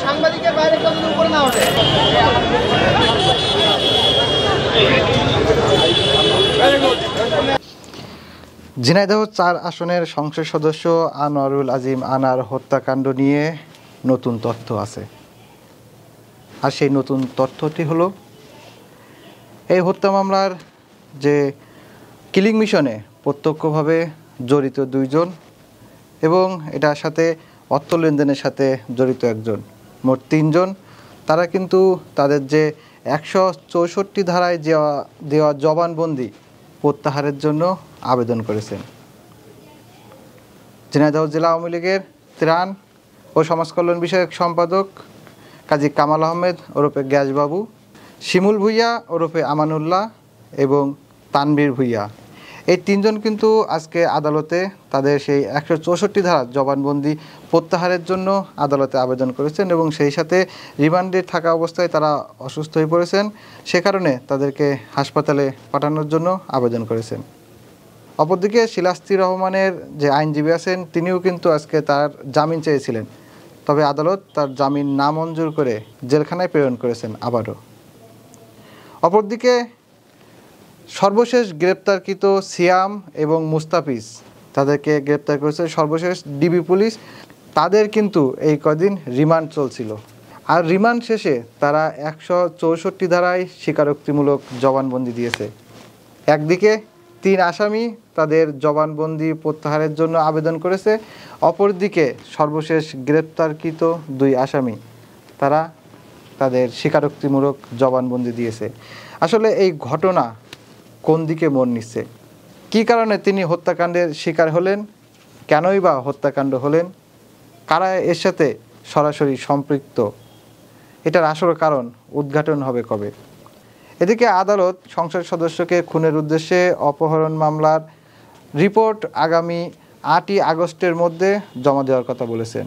সাংবাদিকের বাইরে উপরে না ওঠে। ঝিনাইদহ ৪ আসনের সংসদ সদস্য আনোয়ারুল আজিম আনার হত্যাকাণ্ড নিয়ে নতুন তথ্য আছে। আর সেই নতুন তথ্যটি হলো এই হত্যা মামলার যে কিলিং মিশনে প্রত্যক্ষভাবে জড়িত ২ জন এবং এটার সাথে অর্থ লেনদেনের সাথে জড়িত ১ জন, মোট ৩ জন। তারা কিন্তু তাদের যে ১৬৪ ধারায় দেওয়া জবানবন্দি প্রত্যাহারের জন্য আবেদন করেছেন। ঝিনাইদহ জেলা আওয়ামী লীগের ত্রাণ ও সমাজ কল্যাণ বিষয়ক সম্পাদক কাজী কামাল আহমেদ ওরফে গ্যাসবাবু, শিমুল ভূঁইয়া ওরফে আমানুল্লাহ এবং তানবীর ভূঁইয়া, এই ৩ জন কিন্তু আজকে আদালতে তাদের সেই ১৬৪ ধারার জবানবন্দি প্রত্যাহারের জন্য আদালতে আবেদন করেছেন এবং সেই সাথে রিমান্ডে থাকা অবস্থায় তারা অসুস্থ হয়ে পড়েছেন। সে কারণে তাদেরকে হাসপাতালে পাঠানোর জন্য আবেদন করেছেন। অপরদিকে শিলাস্তি রহমানের যে আইনজীবী আছেন তিনিও কিন্তু আজকে তার জামিন চেয়েছিলেন, তবে আদালত তার জামিন নামঞ্জুর করে জেলখানায় প্রেরণ করেছেন আবারও। অপরদিকে সর্বশেষ গ্রেপ্তারকৃত সিয়াম এবং মুস্তাফিজ, তাদেরকে গ্রেপ্তার করেছে সর্বশেষ ডিবি পুলিশ। তাদের কিন্তু এই কদিন রিমান্ড চলছিল, আর রিমান্ড শেষে তারা ১৬৪ ধারায় স্বীকারোক্তিমূলক জবানবন্দি দিয়েছে। একদিকে ৩ আসামি তাদের জবানবন্দি প্রত্যাহারের জন্য আবেদন করেছে, অপরদিকে সর্বশেষ গ্রেপ্তারকৃত ২ আসামি তারা তাদের স্বীকারোক্তিমূলক জবানবন্দি দিয়েছে। আসলে এই ঘটনা কোন দিকে মোড় নিচ্ছে? কী কারণে তিনি হত্যাকাণ্ডের শিকার হলেন? কেনই বা হত্যাকাণ্ড হলেন? কারা এর সাথে সরাসরি সম্পৃক্ত? এটার আসল কারণ উদ্ঘাটন হবে কবে? এদিকে আদালত সংসদ সদস্যকে খুনের উদ্দেশ্যে অপহরণ মামলার রিপোর্ট আগামী ৮ই আগস্টের মধ্যে জমা দেওয়ার কথা বলেছেন।